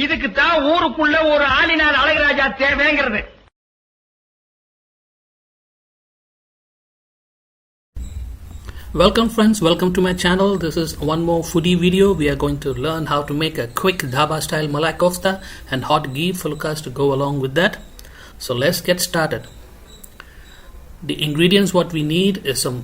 இதுக்கு தான் ஊருக்குள்ள ஒரு ஆளினார் Azhagaraja தேவைங்கிறது. Welcome friends, welcome to my channel. This is one more foodie video. We are going to learn how to make a quick Dhaba style Malai Kofta and hot ghee fulkas to go along with that. So let's get started. The ingredients what we need is some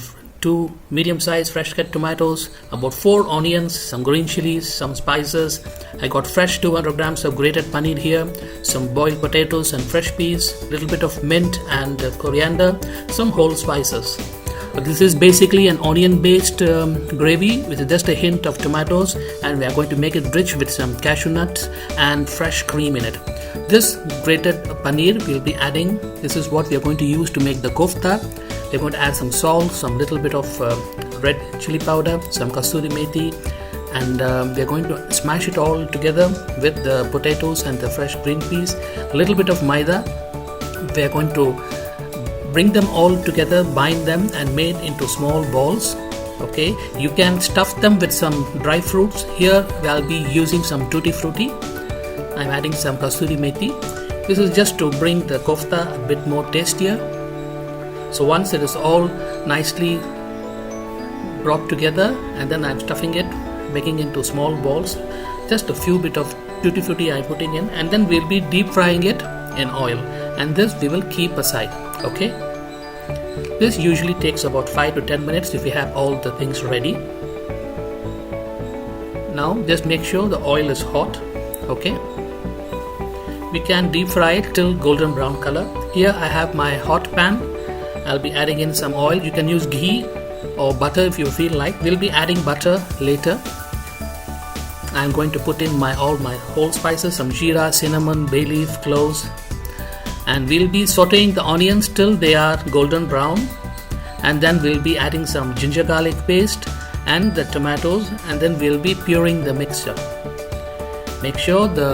2 medium-sized fresh cut tomatoes, about 4 onions, some green chilies, some spices. I got fresh 200 grams of grated paneer here, some boiled potatoes and fresh peas, little bit of mint and coriander, some whole spices. But this is basically an onion-based gravy with just a hint of tomatoes, and we are going to make it rich with some cashew nuts and fresh cream in it. This grated paneer we'll be adding. This is what we are going to use to make the kofta. We're going to add some salt, some little bit of red chili powder, some kasuri methi, and we're going to smash it all together with the potatoes and the fresh green peas. A little bit of maida. We're going to bring them all together, bind them and made into small balls. Okay, you can stuff them with some dry fruits. Here I'll be using some tutti frutti. I'm adding some kasuri methi. This is just to bring the kofta a bit more tastier. So once it is all nicely brought together, and then I'm stuffing it, making into small balls. Just a few bit of tutti frutti I'm putting in, and then we'll be deep frying it in oil, and this we will keep aside. Okay, this usually takes about 5 to 10 minutes if you have all the things ready. Now just make sure the oil is hot. Okay, we can deep fry it till golden brown color. Here I have my hot pan. I'll be adding in some oil. You can use ghee or butter if you feel like. We'll be adding butter later. I'm going to put in all my whole spices, some jeera, cinnamon, bay leaf, cloves, and we'll be sauteing the onions till they are golden brown, and then we'll be adding some ginger garlic paste and the tomatoes, and then we'll be pureeing the mixture. Make sure the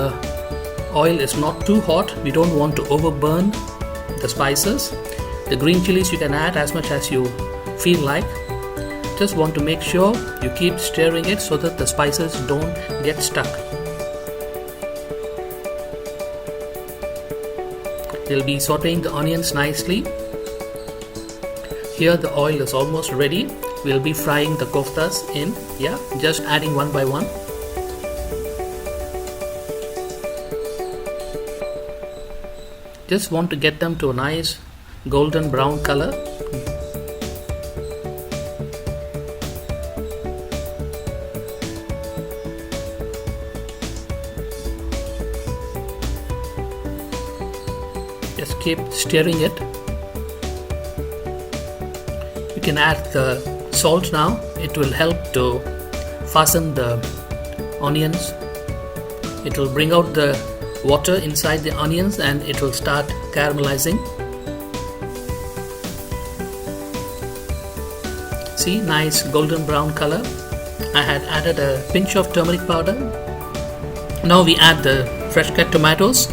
oil is not too hot. We don't want to overburn the spices. The green chilies you can add as much as you feel like. Just want to make sure you keep stirring it so that the spices don't get stuck. We'll be sauteing the onions nicely. Here the oil is almost ready. We'll be frying the koftas in. Yeah, just adding one by one. Just want to get them to a nice golden brown color. Just keep stirring it. You can add the salt now. It will help to fasten the onions. It will bring out the water inside the onions and it will start caramelizing. See, nice golden brown color. I had added a pinch of turmeric powder. Now we add the fresh cut tomatoes.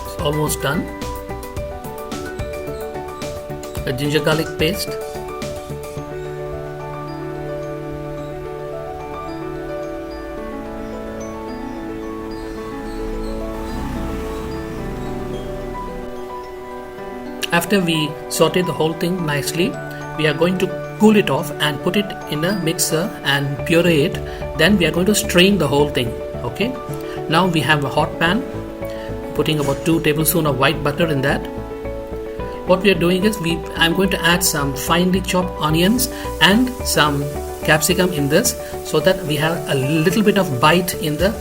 It's almost done. A ginger garlic paste. After we saute the whole thing nicely, we are going to cool it off and put it in a mixer and puree it. Then we are going to strain the whole thing. Okay. Now we have a hot pan. Putting about 2 tablespoons of white butter in that. What we are doing is I'm going to add some finely chopped onions and some capsicum in this, so that we have a little bit of bite in the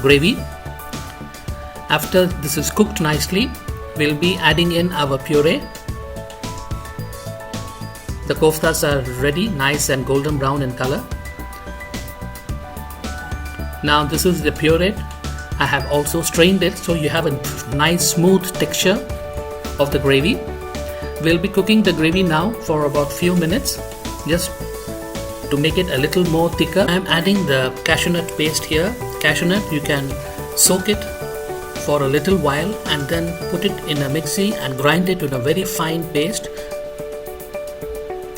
gravy. After this is cooked nicely, we'll be adding in our puree. The koftas are ready, nice and golden brown in color. Now this is the puree. I have also strained it, so you have a nice smooth texture of the gravy. We'll be cooking the gravy now for about few minutes, just to make it a little more thicker. I'm adding the cashew nut paste here. Cashew nut, you can soak it for a little while and then put it in a mixie and grind it to a very fine paste.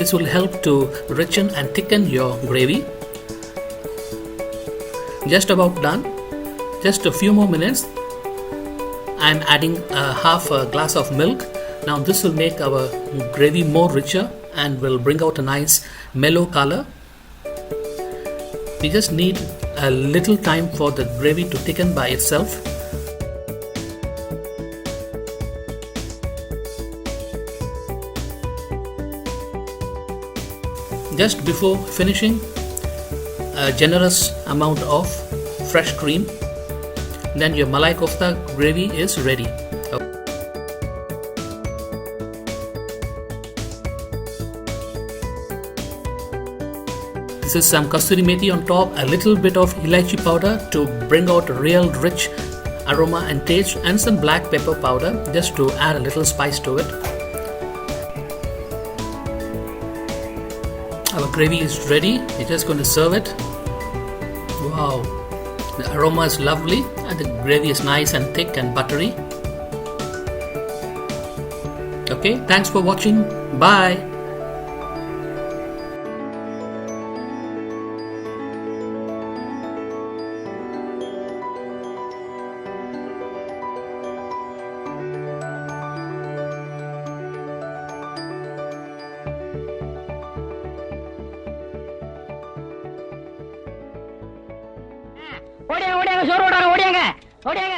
This will help to richen and thicken your gravy. Just about done. Just a few more minutes. I'm adding half a glass of milk. Now this will make our gravy more richer and will bring out a nice mellow color. We just need a little time for the gravy to thicken by itself. Just before finishing, a generous amount of fresh cream. Then your Malai Kofta gravy is ready. This is some kasuri methi on top, a little bit of elaichi powder to bring out a real rich aroma and taste, and some black pepper powder just to add a little spice to it. Our gravy is ready. We're just going to serve it. Wow, the aroma is lovely and the gravy is nice and thick and buttery. Okay, thanks for watching. Bye. ஓடியாங்க ஓடியாங்க சோறு ஓடாங்க ஓடியாங்க ஓடியாங்க